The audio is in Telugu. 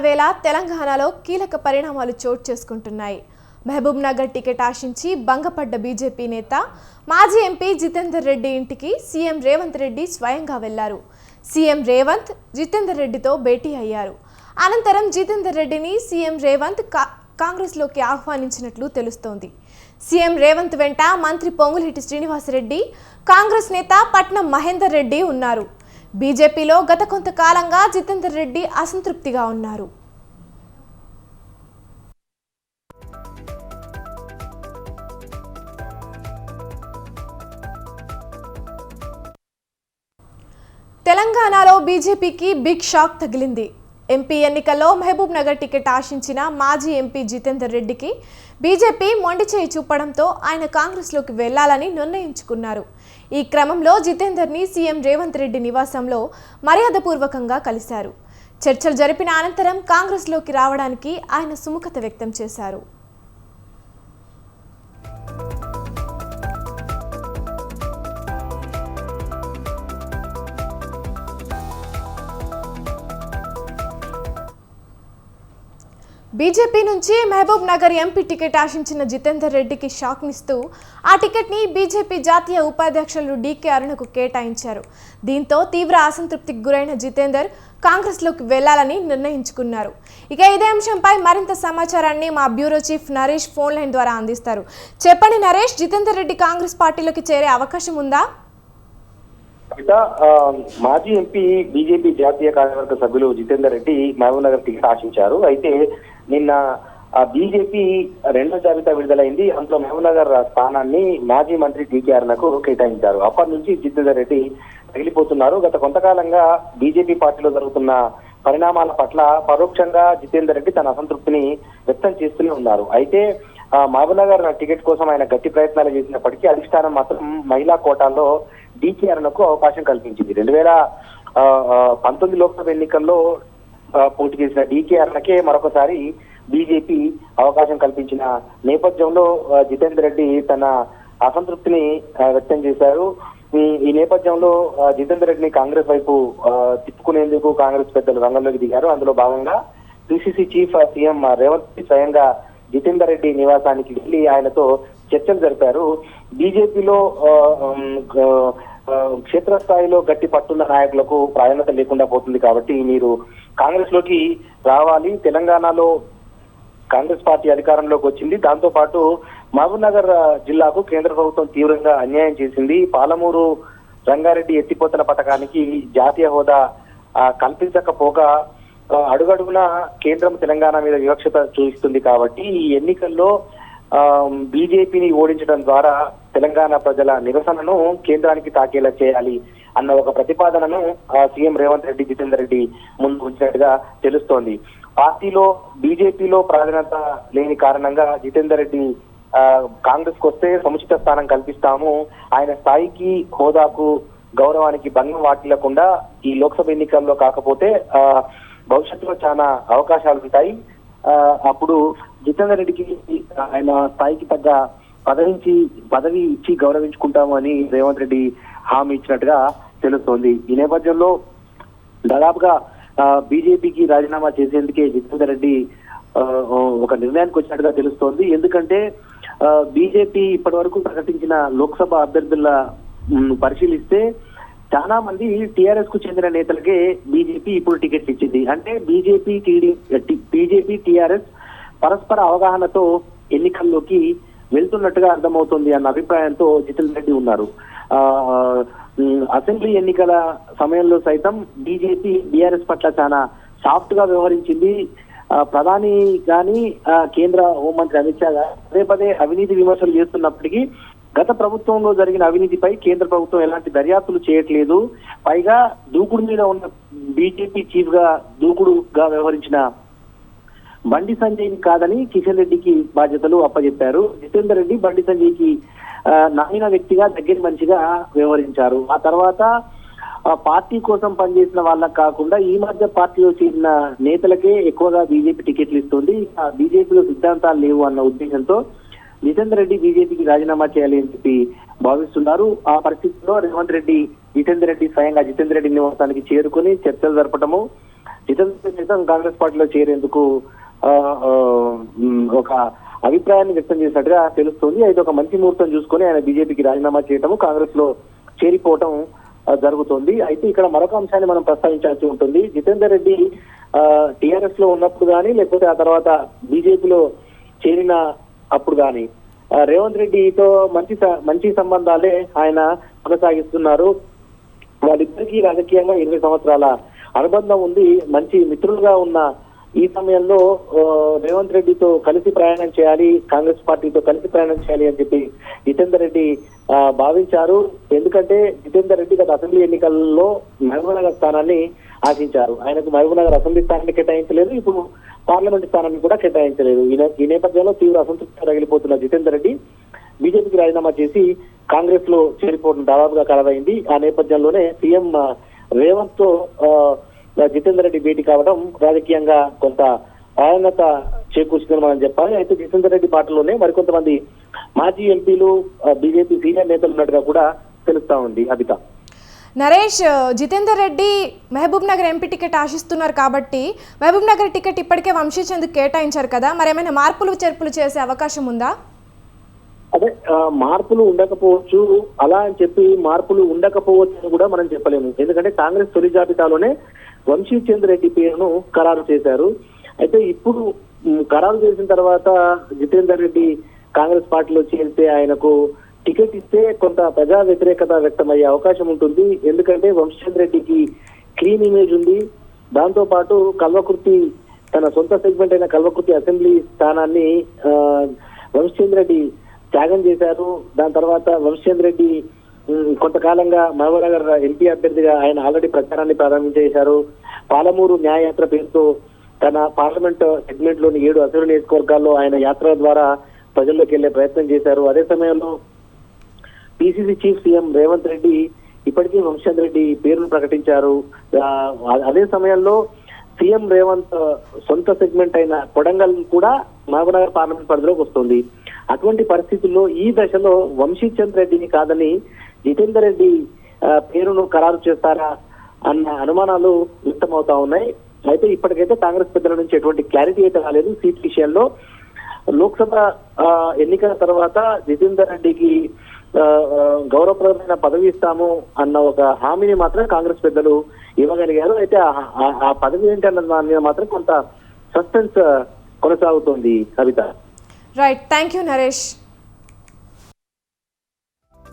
వేళ తెలంగాణలో కీలక పరిణామాలు చోటు చేసుకుంటున్నాయి. మహబూబ్ నగర్ టికెట్ ఆశించి భంగపడ్డ బీజేపీ నేత మాజీ ఎంపీ జితేందర్ రెడ్డి ఇంటికి సీఎం రేవంత్ రెడ్డి స్వయంగా వెళ్లారు. సీఎం రేవంత్ జితేందర్ రెడ్డితో భేటీ అయ్యారు. అనంతరం జితేందర్ రెడ్డిని సీఎం రేవంత్ కాంగ్రెస్లోకి ఆహ్వానించినట్లు తెలుస్తోంది. సీఎం రేవంత్ వెంట మంత్రి పొంగులేటి శ్రీనివాసరెడ్డి, కాంగ్రెస్ నేత పట్నం మహేందర్ రెడ్డి ఉన్నారు. బీజేపీలో గత కొంతకాలంగా జితేందర్ రెడ్డి అసంతృప్తిగా ఉన్నారు. తెలంగాణలో బీజేపీకి బిగ్ షాక్ తగిలింది. ఎంపీ ఎన్నికల్లో మహబూబ్ నగర్ టికెట్ ఆశించిన మాజీ ఎంపీ జితేందర్ రెడ్డికి బీజేపీ మొండి చేయి చూపడంతో ఆయన కాంగ్రెస్లోకి వెళ్లాలని నిర్ణయించుకున్నారు. ఈ క్రమంలో జితేందర్ని సీఎం రేవంత్ రెడ్డి నివాసంలో మర్యాదపూర్వకంగా కలిశారు. చర్చలు జరిపిన అనంతరం కాంగ్రెస్లోకి రావడానికి ఆయన సుముఖత వ్యక్తం చేశారు. బీజేపీ నుంచి మహబూబ్ నగర్ ఎంపీ టికెట్ ఆశించిన జితేందర్ రెడ్డికి షాక్నిస్తూ ఆ టికెట్ని బీజేపీ జాతీయ ఉపాధ్యక్షులు డీకే అరుణకు కేటాయించారు. దీంతో తీవ్ర అసంతృప్తికి గురైన జితేందర్ కాంగ్రెస్లోకి వెళ్లాలని నిర్ణయించుకున్నారు. ఇక ఇదే అంశంపై మరింత సమాచారాన్ని మా bureau chief Naresh phone line ద్వారా అందిస్తారు. చెప్పండి నరేష్, జితేందర్ రెడ్డి కాంగ్రెస్ పార్టీలోకి చేరే అవకాశం ఉందా? మాజీ ఎంపీ బీజేపీ జాతీయ కార్యవర్గ సభ్యులు జితేందర్ రెడ్డి మహబూబ్ నగర్ టికెట్ ఆశించారు. అయితే నిన్న బీజేపీ రెండో జాబితా విడుదలైంది. అందులో మహబూబ్ నగర్ స్థానాన్ని మాజీ మంత్రి డీకే అరుణకు కేటాయించారు. అప్పటి నుంచి జితేందర్ రెడ్డి తగిలిపోతున్నారు. గత కొంతకాలంగా బీజేపీ పార్టీలో జరుగుతున్న పరిణామాల పట్ల పరోక్షంగా జితేందర్ రెడ్డి తన అసంతృప్తిని వ్యక్తం చేస్తూనే ఉన్నారు. అయితే మహబూబ్ నగర్ టికెట్ కోసం ఆయన గట్టి ప్రయత్నాలు చేసినప్పటికీ అధిష్టానం మాత్రం మహిళా కోటాలో డీకే అరుణకు అవకాశం కల్పించింది. 2019 లోక్సభ ఎన్నికల్లో పోటీ చేసిన డీకే అరుణకే మరొకసారి బీజేపీ అవకాశం కల్పించిన నేపథ్యంలో జితేందర్ రెడ్డి తన అసంతృప్తిని వ్యక్తం చేశారు. ఈ నేపథ్యంలో జితేందర్ రెడ్డిని కాంగ్రెస్ వైపు తిప్పుకునేందుకు కాంగ్రెస్ పెద్దలు రంగంలోకి దిగారు. అందులో భాగంగా పిసిసి చీఫ్ సీఎం రేవంత్ స్వయంగా జితేందర్ రెడ్డి నివాసానికి వెళ్లి ఆయనతో చర్చలు జరిపారు. బీజేపీలో క్షేత్రస్థాయిలో గట్టి పట్టున్న నాయకులకు ప్రాధాన్యత లేకుండా పోతుంది కాబట్టి మీరు కాంగ్రెస్ లోకి రావాలి. తెలంగాణలో కాంగ్రెస్ పార్టీ అధికారంలోకి వచ్చింది. దాంతో పాటు మహబూబ్ నగర్ జిల్లాకు కేంద్ర ప్రభుత్వం తీవ్రంగా అన్యాయం చేసింది. పాలమూరు రంగారెడ్డి ఎత్తిపోతల పథకానికి జాతీయ హోదా కల్పించకపోగా అడుగడుగునా కేంద్రం తెలంగాణ మీద వివక్షత చూపిస్తుంది కాబట్టి ఈ ఎన్నికల్లో బీజేపీని ఓడించడం ద్వారా తెలంగాణ ప్రజల నిరసనను కేంద్రానికి తాకేలా చేయాలి అన్న ఒక ప్రతిపాదనను సీఎం రేవంత్ రెడ్డి జితేందర్ రెడ్డి ముందు ఉంచినట్టుగా తెలుస్తోంది. పార్టీలో బీజేపీలో ప్రాధాన్యత లేని కారణంగా జితేందర్ రెడ్డి కాంగ్రెస్ కు వస్తే సముచిత స్థానం కల్పిస్తాము, ఆయన స్థాయికి హోదాకు గౌరవానికి భంగం వాటిల్లకుండా ఈ లోక్సభ ఎన్నికల్లో కాకపోతే భవిష్యత్తులో చాలా అవకాశాలు ఉంటాయి, అప్పుడు జితేందర్ రెడ్డికి ఆయన స్థాయికి తగ్గ పదవి ఇచ్చి గౌరవించుకుంటాము అని రేవంత్ రెడ్డి హామీ ఇచ్చినట్టుగా తెలుస్తోంది. ఈ నేపథ్యంలో దాదాపుగా బీజేపీకి రాజీనామా చేసేందుకే జితేందర్ రెడ్డి ఒక నిర్ణయానికి వచ్చినట్టుగా తెలుస్తోంది. ఎందుకంటే బీజేపీ ఇప్పటి వరకు ప్రకటించిన లోక్సభ అభ్యర్థుల పరిశీలిస్తే చాలా మంది టీఆర్ఎస్ కు చెందిన నేతలకే బీజేపీ ఇప్పుడు టికెట్లు ఇచ్చింది. అంటే బీజేపీ టీఆర్ఎస్ పరస్పర అవగాహనతో ఎన్నికల్లోకి వెళ్తున్నట్టుగా అర్థమవుతుంది అన్న అభిప్రాయంతో జితేందర్ రెడ్డి ఉన్నారు. అసెంబ్లీ ఎన్నికల సమయంలో సైతం బీజేపీ బీఆర్ఎస్ పట్ల చాలా సాఫ్ట్ గా వ్యవహరించింది. ప్రధాని గాని కేంద్ర హోంమంత్రి అమిత్ షా పదే పదే అవినీతి విమర్శలు చేస్తున్నప్పటికీ గత ప్రభుత్వంలో జరిగిన అవినీతిపై కేంద్ర ప్రభుత్వం ఎలాంటి దర్యాప్తులు చేయట్లేదు. పైగా దూకుడు మీద ఉన్న బీజేపీ చీఫ్ గా దూకుడుగా వ్యవహరించిన బండి సంజయ్ కాదని కిషన్ రెడ్డికి బాధ్యతలు అప్పచెప్పారు. జితేందర్ రెడ్డి బండి సంజయ్కి నమ్మిన వ్యక్తిగా దగ్గర మనిషిగా వ్యవహరించారు. ఆ తర్వాత పార్టీ కోసం పనిచేసిన వాళ్ళకి కాకుండా ఈ మధ్య పార్టీలో చేరిన నేతలకే ఎక్కువగా బీజేపీ టికెట్లు ఇస్తుంది. బీజేపీలో సిద్ధాంతాలు లేవు అన్న ఉద్దేశంతో జితేందర్ రెడ్డి బీజేపీకి రాజీనామా చేయాలి అని చెప్పి భావిస్తున్నారు. ఆ పరిస్థితిలో రేవంత్ రెడ్డి జితేందర్ రెడ్డి స్వయంగా జితేందర్ రెడ్డి నివాసానికి చేరుకుని చర్చలు జరపడము, జితేందర్ రెడ్డి కాంగ్రెస్ పార్టీలో చేరేందుకు ఒక అభిప్రాయాన్ని వ్యక్తం చేసినట్టుగా తెలుస్తుంది. అయితే ఒక మంచి ముహూర్తం చూసుకొని ఆయన బీజేపీకి రాజీనామా చేయటము, కాంగ్రెస్ లో చేరిపోవటం జరుగుతుంది. అయితే ఇక్కడ మరొక అంశాన్ని మనం ప్రస్తావించాల్సి ఉంటుంది. జితేందర్ రెడ్డి టిఆర్ఎస్ లో ఉన్నప్పుడు కానీ లేకపోతే ఆ తర్వాత బీజేపీలో చేరిన అప్పుడు కానీ రేవంత్ రెడ్డితో మంచి సంబంధాలే ఆయన కొనసాగిస్తున్నారు. వాళ్ళిద్దరికీ రాజకీయంగా 20 సంవత్సరాల అనుబంధం ఉంది. మంచి మిత్రులుగా ఉన్న ఈ సమయంలో రేవంత్ రెడ్డితో కలిసి ప్రయాణం చేయాలి, కాంగ్రెస్ పార్టీతో కలిసి ప్రయాణం చేయాలి అని చెప్పి జితేందర్ రెడ్డి భావించారు. ఎందుకంటే జితేందర్ రెడ్డి గత అసెంబ్లీ ఎన్నికల్లో మహబూబ్నగర్ స్థానాన్ని ఆశించారు. ఆయనకు మహబూబ్నగర్ అసెంబ్లీ స్థానాన్ని కేటాయించలేదు, ఇప్పుడు పార్లమెంట్ స్థానాన్ని కూడా కేటాయించలేదు. ఈ నేపథ్యంలో తీవ్ర అసంతృప్తి రగిలిపోతున్న జితేందర్ రెడ్డి బీజేపీకి రాజీనామా చేసి కాంగ్రెస్ లో చేరిపోవడం దాదాపుగా ఖరారైంది. ఆ నేపథ్యంలోనే సీఎం రేవంత్ తో జితేందర్ రెడ్డి భేటీ కావడం రాజకీయంగా కొంత ప్రాధాన్యత చేకూర్చిందని మనం చెప్పాలి. అయితే జితేందర్ రెడ్డి పార్టీలోనే మరికొంతమంది మాజీ ఎంపీలు బీజేపీ సీనియర్ నేతలు ఉన్నట్టుగా కూడా తెలుస్తా ఉంది. అబిత, నరేష్, జితేందర్ రెడ్డి మహబూబ్ నగర్ ఎంపీ టికెట్ ఆశిస్తున్నారు కాబట్టి మహబూబ్ నగర్ టికెట్ ఇప్పటికే వంశీచంద్కు కేటాయించారు కదా, మరి ఏమైనా మార్పులు చేర్పులు చేసే అవకాశం ఉందా? అదే మార్పులు ఉండకపోవచ్చు, అలా అని చెప్పి మార్పులు ఉండకపోవచ్చు అని కూడా మనం చెప్పలేము. ఎందుకంటే కాంగ్రెస్ తొలి జాబితాలోనే వంశీచంద్ర రెడ్డి పేరును ఖరారు చేశారు. అయితే ఇప్పుడు ఖరారు చేసిన తర్వాత జితేందర్ రెడ్డి కాంగ్రెస్ పార్టీలో చేరితే ఆయనకు టికెట్ ఇస్తే కొంత ప్రజా వ్యతిరేకత వ్యక్తమయ్యే అవకాశం ఉంటుంది. ఎందుకంటే వంశీచంద్ర రెడ్డికి క్లీన్ ఇమేజ్ ఉంది. దాంతో పాటు కల్వకుర్తి, తన సొంత సెగ్మెంట్ అయిన కల్వకుర్తి అసెంబ్లీ స్థానాన్ని వంశీచంద్ర రెడ్డి త్యాగం చేశారు. దాని తర్వాత వంశీచంద్ర రెడ్డి కొంతకాలంగా మహబూబ్నగర్ ఎంపీ అభ్యర్థిగా ఆయన ఆల్రెడీ ప్రచారాన్ని ప్రారంభించేశారు. పాలమూరు న్యాయయాత్ర పేరుతో తన పార్లమెంట్ సెగ్మెంట్ లోని 7 అసెంబ్లీ నియోజకవర్గాల్లో ఆయన యాత్ర ద్వారా ప్రజల్లోకి వెళ్లే ప్రయత్నం చేశారు. అదే సమయంలో PCC chief CM Revanth Reddy ఇప్పటికీ వంశీచంద్ర రెడ్డి పేరును ప్రకటించారు. అదే సమయంలో సీఎం రేవంత్ సొంత సెగ్మెంట్ అయిన కొడంగల్ కూడా మహబూబ్నగర్ పార్లమెంట్ పరిధిలోకి వస్తుంది. అటువంటి పరిస్థితుల్లో ఈ దశలో వంశీచంద్ర రెడ్డిని కాదని జితేందర్ రెడ్డి పేరును ఖరారు చేస్తారా అన్న అనుమానాలు వ్యక్తమవుతా ఉన్నాయి. అయితే ఇప్పటికైతే కాంగ్రెస్ పెద్దల నుంచి ఎటువంటి క్లారిటీ అయితే రాలేదు సీట్ విషయంలో. లోక్సభ ఎన్నికల తర్వాత జితేందర్ రెడ్డికి గౌరవప్రదమైన పదవి ఇస్తాము అన్న ఒక హామీని మాత్రం కాంగ్రెస్ పెద్దలు ఇవ్వగలిగారు. అయితే ఆ పదవి ఏంటి అన్న దాని మీద మాత్రం కొంత సస్పెన్స్ కొనసాగుతోంది. కవిత, రైట్, థ్యాంక్ యూ నరేష్.